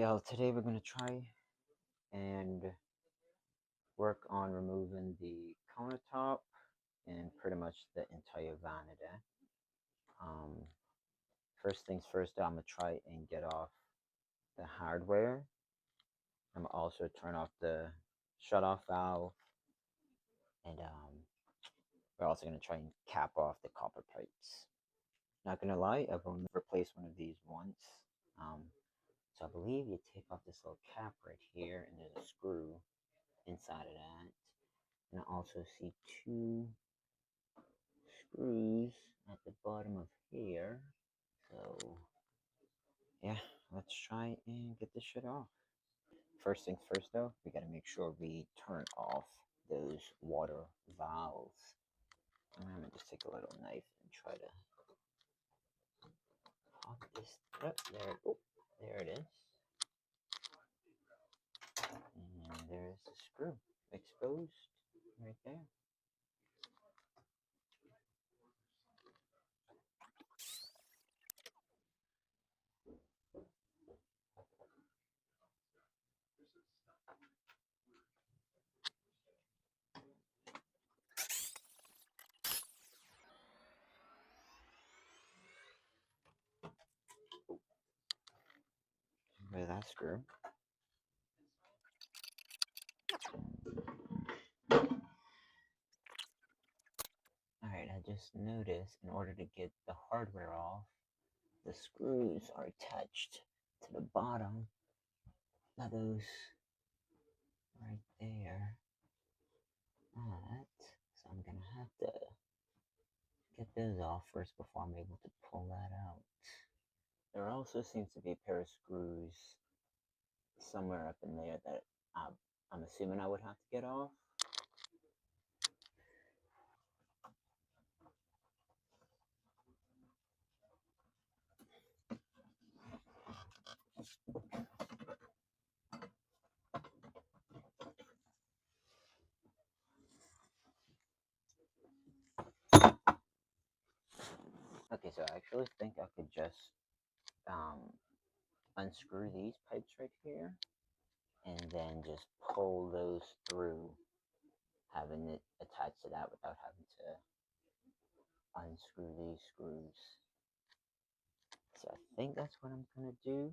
So today we're going to try and work on removing the countertop and pretty much the entire vanity. Um, First things first, I'm going to try and get off the hardware. I'm going to also turn off the shut-off valve, and we're also going to try and cap off the copper pipes. Not going to lie, I've only replaced one of these once. Um, so I believe you take off this little cap right here, and there's a screw inside of that. And I also see two screws at the bottom of here. So, yeah, let's try and get this shit off. First things first, though, we gotta make sure we turn off those water valves. I'm gonna just take a little knife and try to pop this up. There it is. And there's the screw exposed right there. With that screw. Alright, I just noticed in order to get the hardware off, the screws are attached to the bottom of those right there. So I'm gonna have to get those off first before I'm able to pull that out. There also seems to be a pair of screws somewhere up in there that I'm assuming I would have to get off. Okay, so I actually think I could just unscrew these pipes right here and then just pull those through, having it attached to that without having to unscrew these screws. So I think that's what I'm gonna do.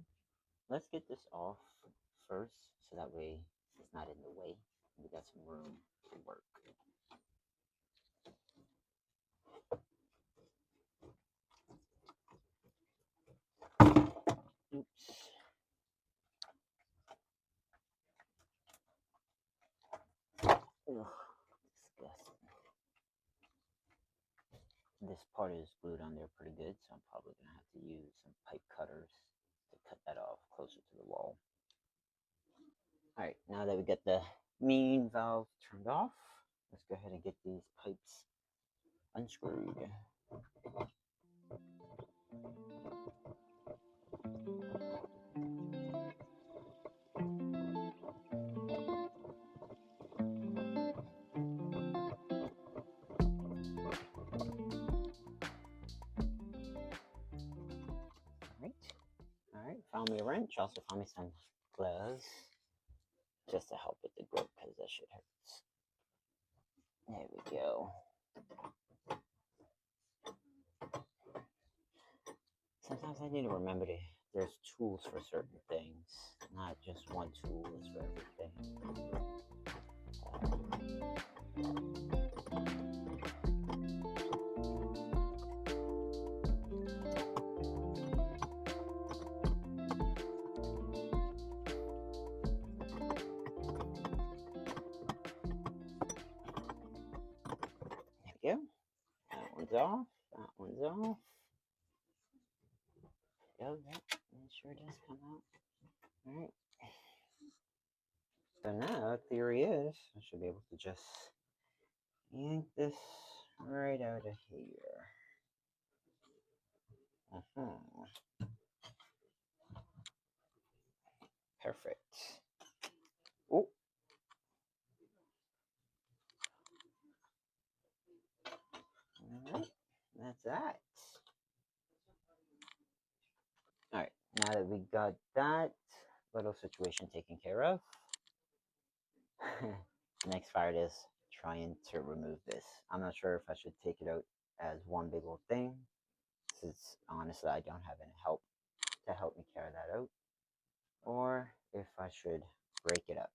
Let's get this off first so that way it's not in the way. We got some room to work. Oops. Ugh, disgusting. This part is glued on there pretty good, so I'm probably gonna have to use some pipe cutters to cut that off closer to the wall. Alright, now that we got the main valve turned off, let's go ahead and get these pipes unscrewed. Alright, found me a wrench, also found me some gloves, just to help with the grip, because that shit hurts. There we go. Sometimes I need to remember that there's tools for certain things, not just one tool is for everything. There we go. That one's off. That one's off. There we go. That sure does come out. Alright. So now, theory is, I should be able to just yank this right out of here. Perfect. Oh. Alright, that's that. Alright, now that we got that, little situation taken care of. Next part is trying to remove this. I'm not sure if I should take it out as one big old thing, since honestly I don't have any help to help me carry that out, or if I should break it up.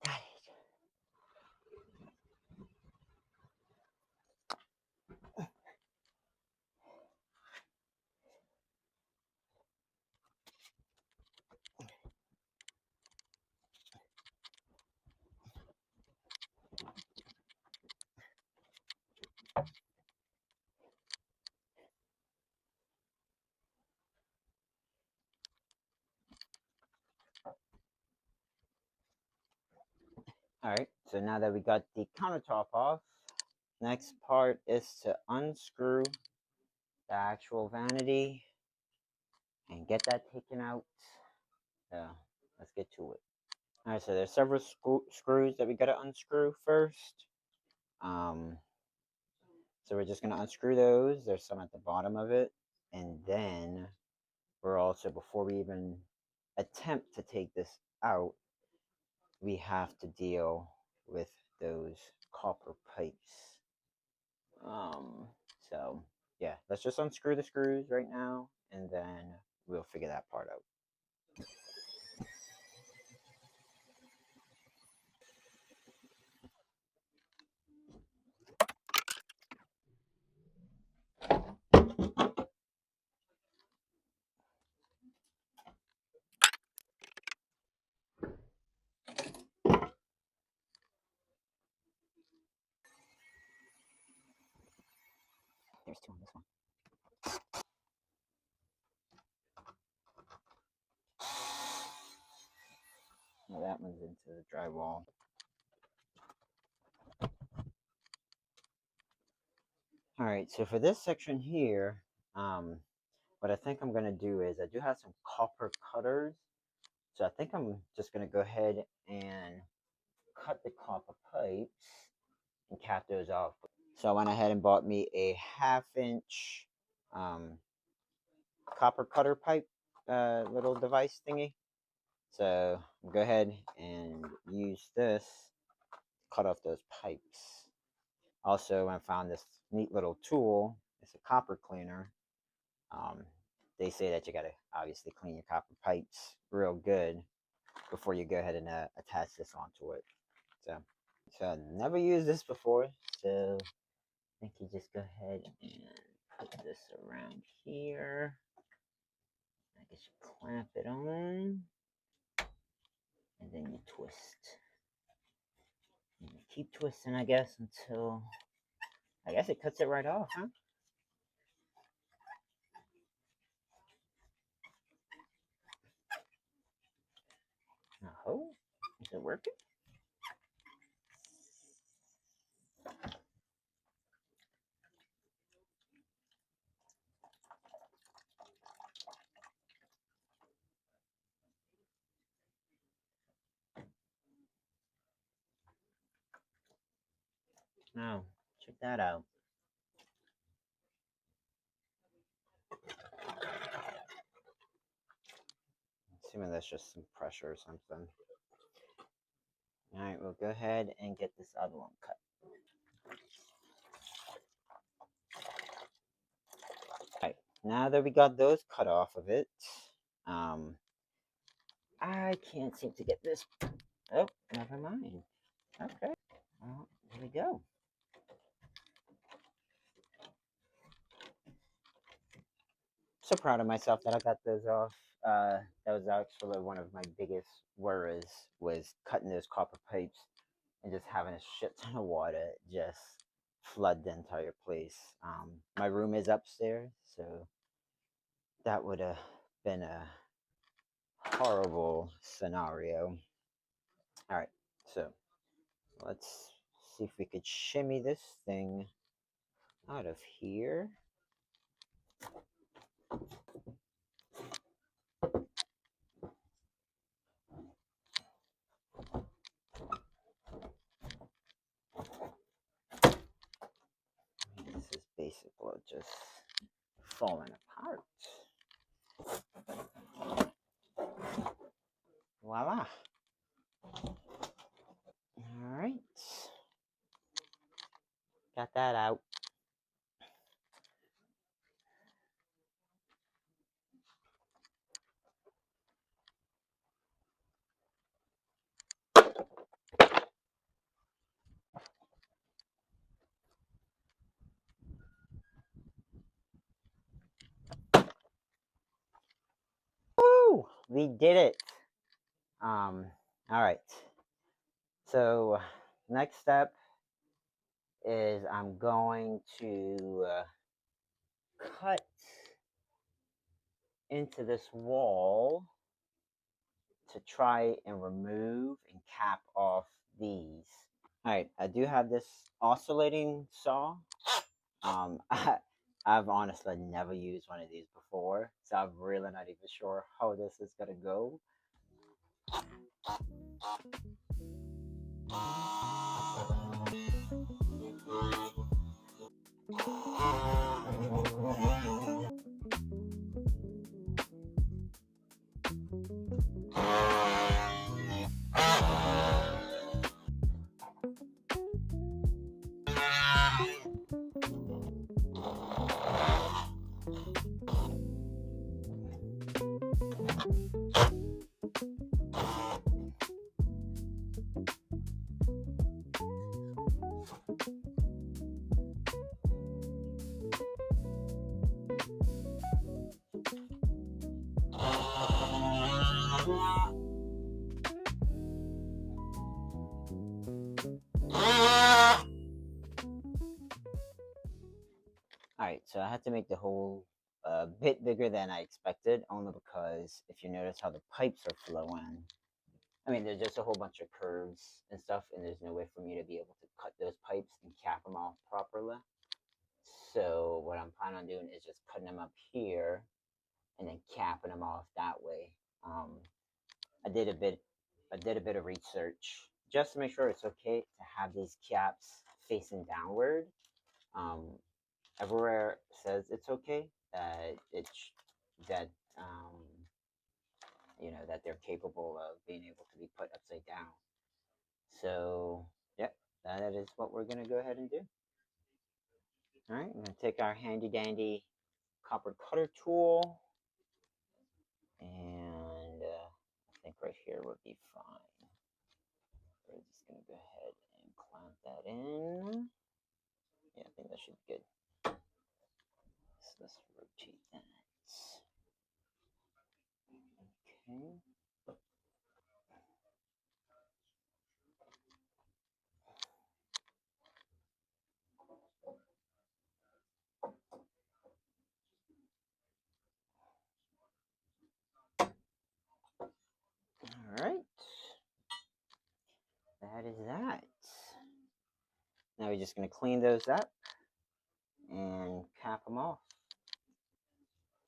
Got it. Alright, so now that we got the countertop off, next part is to unscrew the actual vanity and get that taken out. So let's get to it. Alright, so there's several screws that we gotta unscrew first. Um, so we're just gonna unscrew those. There's some at the bottom of it, and then we're also, before we even attempt to take this out, we have to deal with those copper pipes. So yeah, let's just unscrew the screws right now, and then we'll figure that part out. There's two on this one. Now that one's into the drywall. All right, so for this section here, what I think I'm gonna do is I do have some copper cutters. So I think I'm just gonna go ahead and cut the copper pipes and cap those off. So I went ahead and bought me a 1/2 inch um, copper cutter pipe little device thingy. So go ahead and use this to cut off those pipes. Also, I found this neat little tool. It's a copper cleaner. Um, they say that you gotta obviously clean your copper pipes real good before you go ahead and attach this onto it. So, so I never used this before. So I think you just go ahead and put this around here. I guess you clamp it on, and then you twist. And you keep twisting, I guess, until I guess it cuts it right off, huh? Oh, is it working? No, check that out. Assuming that's just some pressure or something. All right, we'll go ahead and get this other one cut. All right, now that we got those cut off of it, um, I can't seem to get this. Oh, never mind. Okay, well, here we go. So proud of myself that I got those off. That was actually one of my biggest worries, was cutting those copper pipes and just having a shit ton of water just flood the entire place. My room is upstairs, so that would have been a horrible scenario. All right, so Let's see if we could shimmy this thing out of here. This is basically just falling apart. Voila. All right. Got that out. Woo! We did it. All right. So, next step is I'm going to cut into this wall to try and remove and cap off these. All right, I do have this oscillating saw. I've honestly never used one of these before, so I'm really not even sure how this is gonna go. All right, so I had to make the hole a bit bigger than I expected, only because if you notice how the pipes are flowing, I mean, there's just a whole bunch of curves and stuff, and there's no way for me to be able to cut those pipes and cap them off properly. So what I'm planning on doing is just cutting them up here and then capping them off that way. Um, I did a bit, I did a bit of research just to make sure it's okay to have these caps facing downward. Um, everywhere says it's okay that that um, that they're capable of being able to be put upside down. So yep, that is what we're gonna go ahead and do. All right, I'm gonna take our handy dandy copper cutter tool, and I think right here would be fine. We're just gonna go ahead and clamp that in. Yeah, I think that should be good. So let's rotate that. Okay. All right. That is that. Now we're just gonna clean those up and cap them off.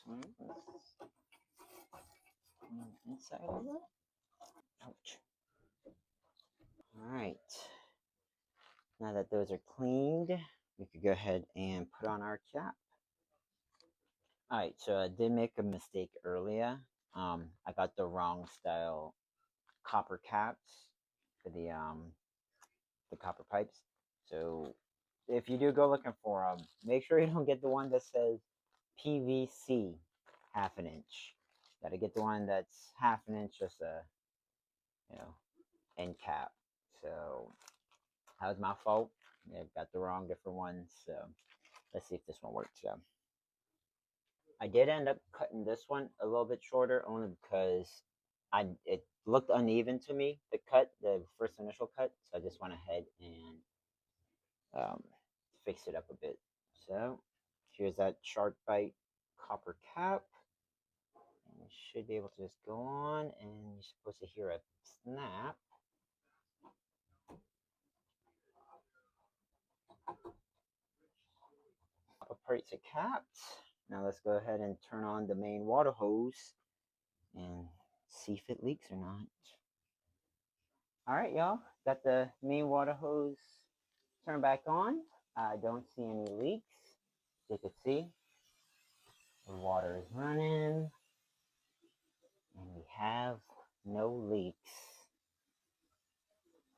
All right, let's clean the inside of it. Ouch. All right. Now that those are cleaned, we could go ahead and put on our cap. All right, so I did make a mistake earlier. I got the wrong style copper caps for the copper pipes. So if you do go looking for them, make sure you don't get the one that says PVC half an inch. Got to get the one that's half an inch, just a you know end cap. So that was my fault. I got the wrong different ones. So let's see if this one works. Yeah. I did end up cutting this one a little bit shorter only because it looked uneven to me, the first initial cut, so I just went ahead and um, fix it up a bit. So here's that shark bite copper cap. And you should be able to just go on, and you're supposed to hear a snap. crates are capped. Now let's go ahead and turn on the main water hose and see if it leaks or not. All right, y'all, got the main water hose turned back on. I don't see any leaks. As you can see, the water is running and we have no leaks.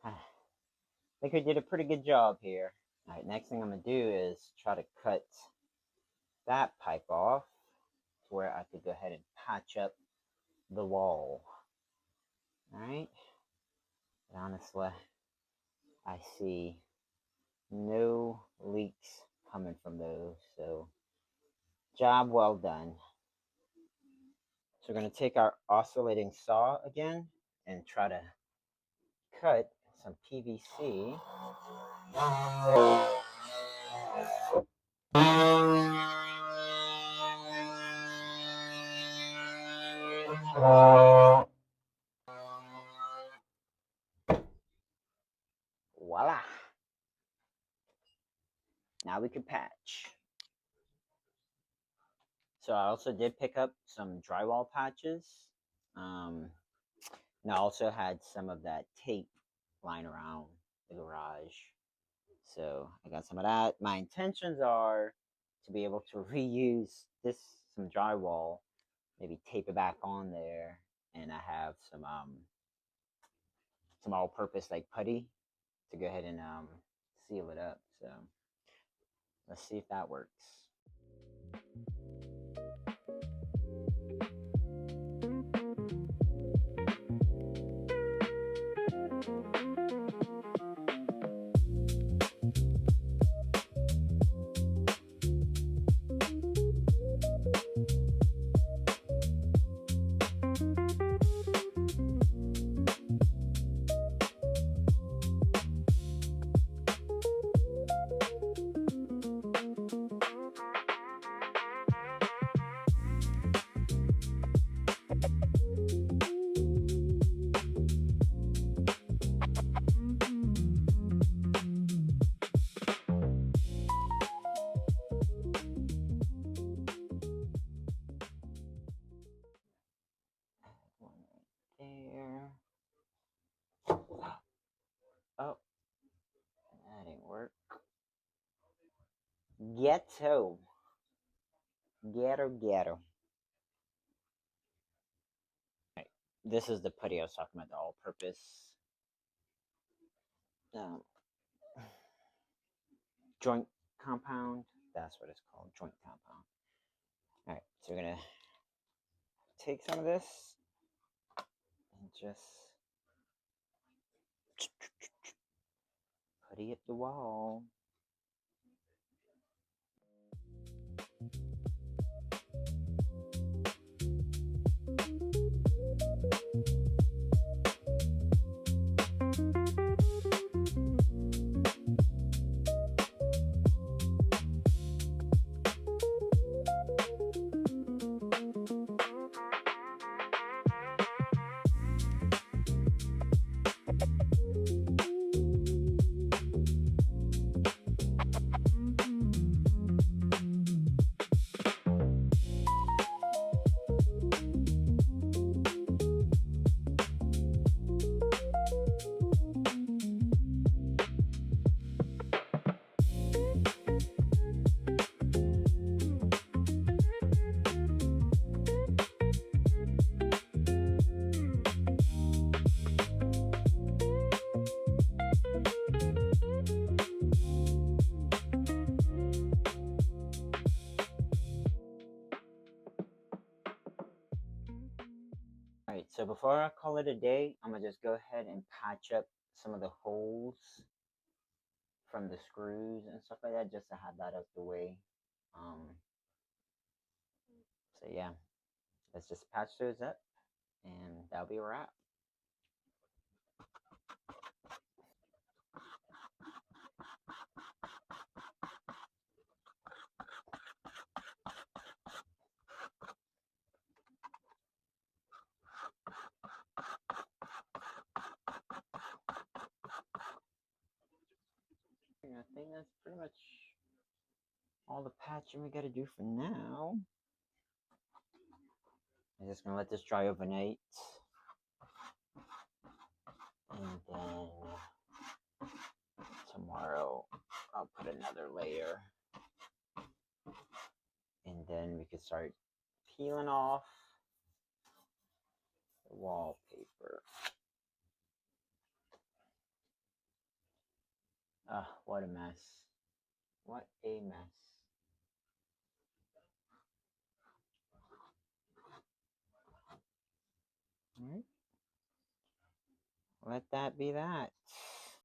I think we did a pretty good job here. All right, next thing I'm gonna do is try to cut that pipe off to where I could go ahead and patch up the wall. All right, but honestly, I see no leaks coming from those, so job well done. So we're going to take our oscillating saw again and try to cut some PVC. Voila! Now we can patch. So I also did pick up some drywall patches. And I also had some of that tape lying around the garage. So I got some of that. My intentions are to be able to reuse some drywall, maybe tape it back on there, and I have some all-purpose like putty to go ahead and seal it up. So let's see if that works. There. Oh, that didn't work. Ghetto. Ghetto. Right. This is the putty I was talking about, the all-purpose joint compound. That's what it's called, joint compound. All right, so we're gonna take some of this and just putty at the wall. All right, so before I call it a day, I'm gonna just go ahead and patch up some of the holes from the screws and stuff like that, just to have that out the way. So yeah, let's just patch those up, and that'll be a wrap. I think that's pretty much all the patching we gotta do for now. I'm just gonna let this dry overnight. And then tomorrow I'll put another layer. And then we can start peeling off the wallpaper. What a mess. What a mess. Alright. Let that be that.